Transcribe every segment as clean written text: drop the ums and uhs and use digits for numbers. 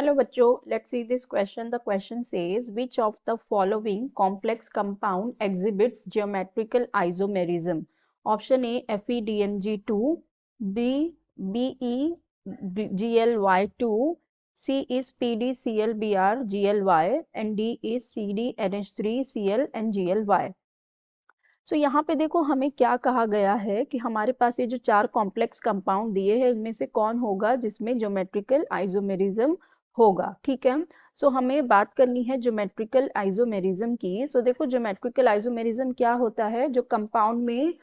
Hello बच्चों, let's see this question. The question says, which of the following complex compound exhibits geometrical isomerism? Option A FeDMg2, B BeGly2, C is PdClBr and D is CdNH3Cl and Gly. सो यहाँ पे देखो हमें क्या कहा गया है कि हमारे पास ये जो चार कॉम्प्लेक्स कंपाउंड दिए हैं इनमें से कौन होगा जिसमें ज्योमेट्रिकल आइसोमेरिज्म होगा। ठीक है, सो हमें बात करनी है ज्योमेट्रिकल आइसोमेरिज्म की। सो देखो ज्योमेट्रिकल आइसोमेरिज्म क्या होता है, जो कंपाउंड में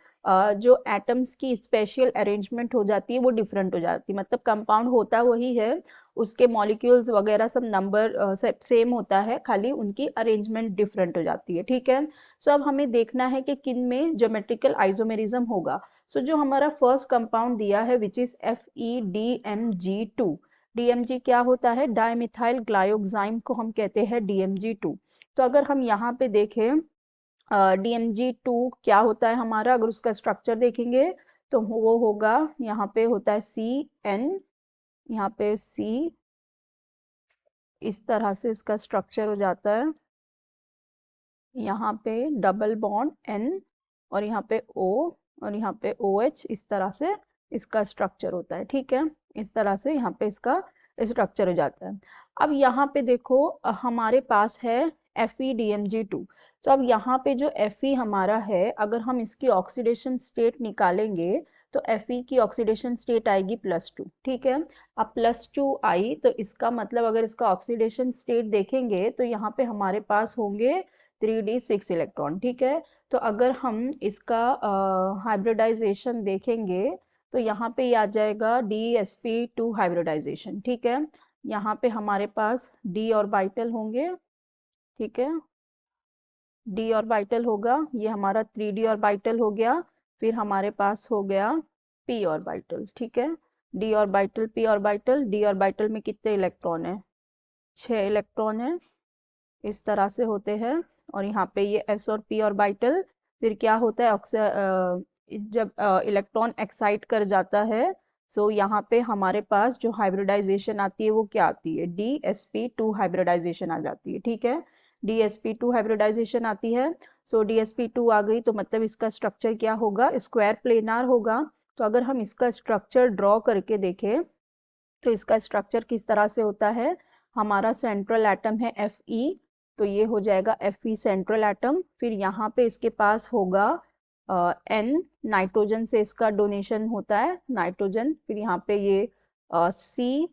जो एटम्स की स्पेशल अरेंजमेंट हो जाती है वो डिफरेंट हो जाती है। मतलब कंपाउंड होता वही है, उसके मॉलिक्यूल्स वगैरह सब नंबर सेम होता है, खाली उनकी अरेंजमेंट डिफरेंट हो जाती है। ठीक है, सो अब हमें देखना है कि किन में ज्योमेट्रिकल आइसोमेरिज्म होगा। सो जो हमारा फर्स्ट कंपाउंड दिया है विच इज FeDMg2। DMG क्या होता है, डाइमिथाइल ग्लाइकोजाइम को हम कहते हैं DMg2। तो अगर हम यहाँ पे देखें DMg2 क्या होता है हमारा, अगर उसका स्ट्रक्चर देखेंगे तो वो होगा, यहाँ पे होता है CN, यहाँ पे C, इस तरह से इसका स्ट्रक्चर हो जाता है। यहाँ पे डबल बॉन्ड N और यहाँ पे O और यहाँ पे OH, इस तरह से इसका स्ट्रक्चर होता है। ठीक है, इस तरह से यहाँ पे इसका स्ट्रक्चर हो जाता है। अब यहाँ पे देखो हमारे पास है FeDMg2। तो अब यहाँ पे जो Fe हमारा है, अगर हम इसकी ऑक्सीडेशन स्टेट निकालेंगे तो Fe की ऑक्सीडेशन स्टेट आएगी +2। ठीक है, अब +2 आई तो इसका मतलब अगर इसका ऑक्सीडेशन स्टेट देखेंगे तो यहाँ पे हमारे पास होंगे 3d6 इलेक्ट्रॉन। ठीक है, तो अगर हम इसका हाइब्रिडाइजेशन देखेंगे तो यहाँ पे आ जाएगा DsP2 हाइब्रिडाइजेशन। ठीक है, यहाँ पे हमारे पास d ऑर्बिटल होंगे। ठीक है, d ऑर्बिटल होगा, ये हमारा 3d ऑर्बिटल हो गया, फिर हमारे पास हो गया p ऑर्बिटल। ठीक है, d orbital p orbital, d orbital में कितने इलेक्ट्रॉन है, 6 इलेक्ट्रॉन है, इस तरह से होते हैं। और यहाँ पे ये s और p ऑर्बिटल, फिर क्या होता है जब इलेक्ट्रॉन एक्साइट कर जाता है, सो यहाँ पे हमारे पास जो हाइब्रिडाइजेशन आती है वो क्या आती है, DsP2 हाइब्रिडाइजेशन आ जाती है। ठीक है, DsP2 हाइब्रिडाइजेशन आती है। सो DsP2 आ गई तो मतलब इसका स्ट्रक्चर क्या होगा, स्क्वायर प्लेनार होगा। तो अगर हम इसका स्ट्रक्चर ड्रॉ करके देखें तो इसका स्ट्रक्चर किस तरह से होता है, हमारा सेंट्रल एटम है Fe, तो ये हो जाएगा Fe सेंट्रल एटम। फिर यहाँ पे इसके पास होगा N, नाइट्रोजन से इसका डोनेशन होता है नाइट्रोजन, फिर यहाँ पे ये C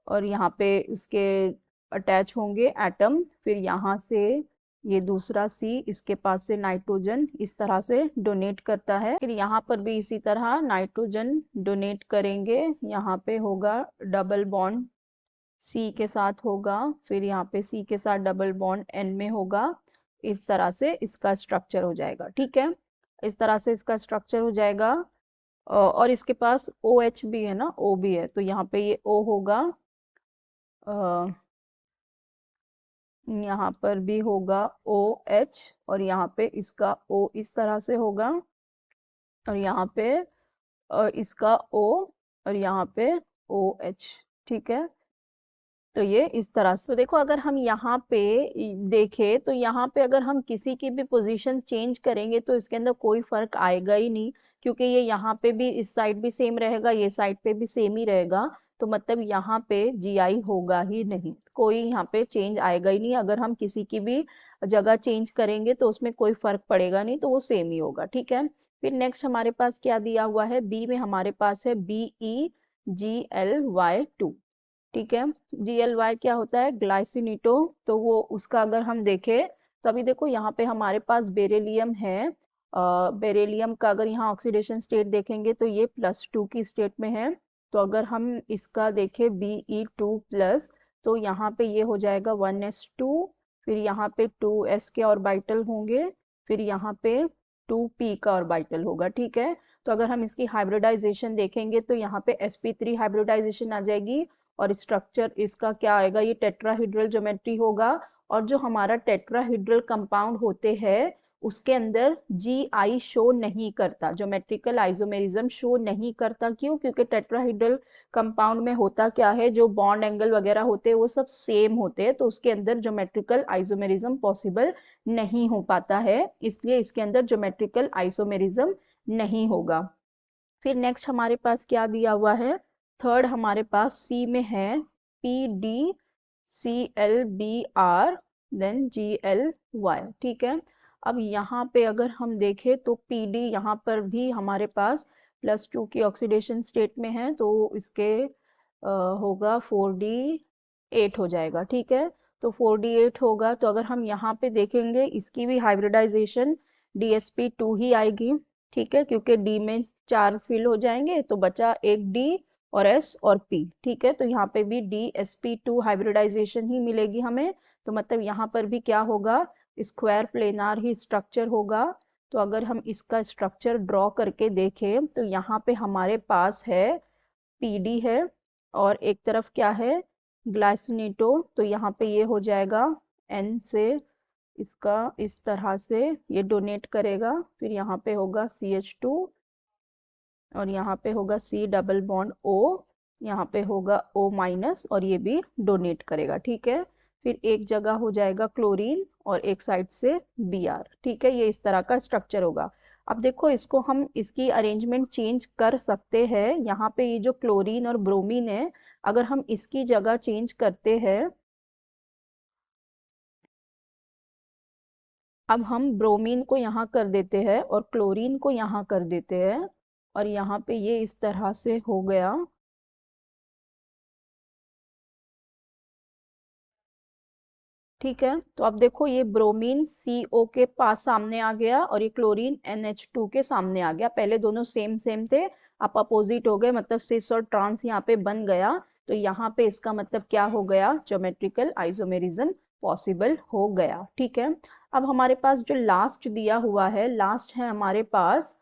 और यहाँ पे उसके अटैच होंगे एटम, फिर यहाँ से ये दूसरा C, इसके पास से नाइट्रोजन इस तरह से डोनेट करता है। फिर यहाँ पर भी इसी तरह नाइट्रोजन डोनेट करेंगे, यहाँ पे होगा डबल बॉन्ड C के साथ होगा, फिर यहाँ पे C के साथ डबल बॉन्ड N में होगा, इस तरह से इसका स्ट्रक्चर हो जाएगा। ठीक है, इस तरह से इसका स्ट्रक्चर हो जाएगा। और इसके पास OH भी है ना, O भी है, तो यहाँ पे ये O होगा, यहाँ पर भी होगा OH, और यहाँ पे इसका O इस तरह से होगा, और यहाँ पे इसका O, और यहाँ पे OH। ठीक है, तो ये इस तरह से, तो देखो अगर हम यहाँ पे देखें तो यहाँ पे अगर हम किसी की भी पोजीशन चेंज करेंगे तो इसके अंदर कोई फर्क आएगा ही नहीं, क्योंकि ये यहाँ पे भी इस साइड भी सेम रहेगा, ये साइड पे भी सेम ही रहेगा। तो मतलब यहाँ पे GI होगा ही नहीं, कोई यहाँ पे चेंज आएगा ही नहीं। अगर हम किसी की भी जगह चेंज करेंगे तो उसमें कोई फर्क पड़ेगा नहीं, तो वो सेम ही होगा। ठीक है, फिर नेक्स्ट हमारे पास क्या दिया हुआ है, बी में हमारे पास है BeGly2। ठीक है, GLY क्या होता है, ग्लाइसिनेटो, तो वो उसका अगर हम देखें तो अभी देखो यहाँ पे हमारे पास बेरिलियम है। बेरिलियम का अगर यहाँ ऑक्सीडेशन स्टेट देखेंगे तो ये +2 की स्टेट में है। तो अगर हम इसका देखें Be2+, तो यहाँ पे ये हो जाएगा 1s2, फिर यहाँ पे 2s के ऑर्बिटल होंगे, फिर यहाँ पे 2p का ऑर्बिटल होगा। ठीक है, तो अगर हम इसकी हाइब्रिडाइजेशन देखेंगे तो यहाँ पे sp3 हाइब्रिडाइजेशन आ जाएगी, और स्ट्रक्चर इसका क्या आएगा, ये टेट्राहीड्रल ज्योमेट्री होगा। और जो हमारा टेट्राहीड्रल कंपाउंड होते हैं उसके अंदर जी आई शो नहीं करता, ज्योमेट्रिकल आइसोमेरिज्म शो नहीं करता। क्यों? क्योंकि टेट्राहीड्रल कंपाउंड में होता क्या है, जो बॉन्ड एंगल वगैरह होते हैं वो सब सेम होते हैं, तो उसके अंदर ज्योमेट्रिकल आइसोमेरिज्म पॉसिबल नहीं हो पाता है, इसलिए इसके अंदर ज्योमेट्रिकल आइसोमेरिज्म नहीं होगा। फिर नेक्स्ट हमारे पास क्या दिया हुआ है, थर्ड हमारे पास सी में है P D C L B R then G L Y. ठीक है, अब यहाँ पे अगर हम देखें तो पी डी यहाँ पर भी हमारे पास +2 की ऑक्सीडेशन स्टेट में है, तो इसके होगा 4D8 हो जाएगा। ठीक है, तो 4D8 होगा, तो अगर हम यहाँ पे देखेंगे इसकी भी हाइब्रिडाइजेशन DsP2 ही आएगी। ठीक है, क्योंकि डी में 4 फिल हो जाएंगे तो बचा एक डी और एस और पी। ठीक है, तो यहाँ पे भी DsP2 हाइब्रिडाइजेशन ही मिलेगी हमें, तो मतलब यहाँ पर भी क्या होगा, स्क्वायर प्लेनार ही स्ट्रक्चर होगा। तो अगर हम इसका स्ट्रक्चर ड्रॉ करके देखें तो यहाँ पे हमारे पास है पीडी है, और एक तरफ क्या है, ग्लाइसिनेटो, तो यहाँ पे ये हो जाएगा एन से इसका इस तरह से ये डोनेट करेगा, फिर यहाँ पे होगा CH2 और यहाँ पे होगा C डबल बॉन्ड O, यहाँ पे होगा O- और ये भी डोनेट करेगा। ठीक है, फिर एक जगह हो जाएगा क्लोरीन और एक साइड से Br। ठीक है, ये इस तरह का स्ट्रक्चर होगा। अब देखो इसको हम इसकी अरेंजमेंट चेंज कर सकते हैं, यहाँ पे ये जो क्लोरीन और ब्रोमीन है, अगर हम इसकी जगह चेंज करते हैं, अब हम ब्रोमीन को यहाँ कर देते हैं और क्लोरीन को यहाँ कर देते हैं, और यहाँ पे ये इस तरह से हो गया। ठीक है, तो अब देखो ये ब्रोमीन CO के पास सामने आ गया और ये क्लोरीन NH2 के सामने आ गया। पहले दोनों सेम सेम थे, अब अपोजिट हो गए, मतलब सिस और ट्रांस यहाँ पे बन गया। तो यहाँ पे इसका मतलब क्या हो गया, ज्योमेट्रिकल आइसोमेरिज्म पॉसिबल हो गया। ठीक है, अब हमारे पास जो लास्ट दिया हुआ है, लास्ट है हमारे पास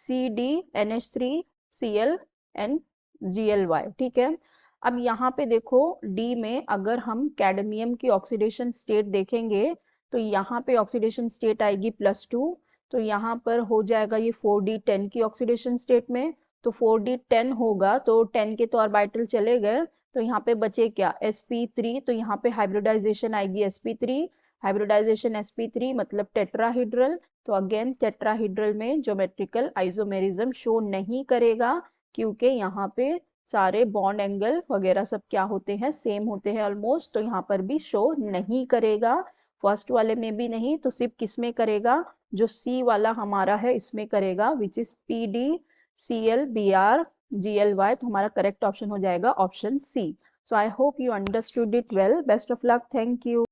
CdNH3Cl and Gly। ठीक है, अब यहाँ पे देखो डी में अगर हम कैडमियम की ऑक्सीडेशन स्टेट देखेंगे तो यहाँ पे ऑक्सीडेशन स्टेट आएगी +2, तो यहाँ पर हो जाएगा ये 4D10 की ऑक्सीडेशन स्टेट में, तो 4D10 होगा तो 10 के तो ऑर्बिटल चले गए, तो यहाँ पे बचे क्या, sp3, तो यहाँ पे हाइब्रिडाइजेशन आएगी sp3, हाइब्रिडाइजेशन sp3 मतलब टेट्राहीड्रल, तो अगेन टेट्राहीड्रल में ज्योमेट्रिकल आइसोमेरिज्म शो नहीं करेगा, क्योंकि यहाँ पे सारे बॉन्ड एंगल वगैरह सब क्या होते हैं, सेम होते हैं ऑलमोस्ट, तो यहाँ पर भी शो नहीं करेगा। फर्स्ट वाले में भी नहीं, तो सिर्फ किस में करेगा, जो सी वाला हमारा है इसमें करेगा, विच इज PdClBrGly, तो हमारा करेक्ट ऑप्शन हो जाएगा option C. So I hope you understood it well. Best of luck, thank you.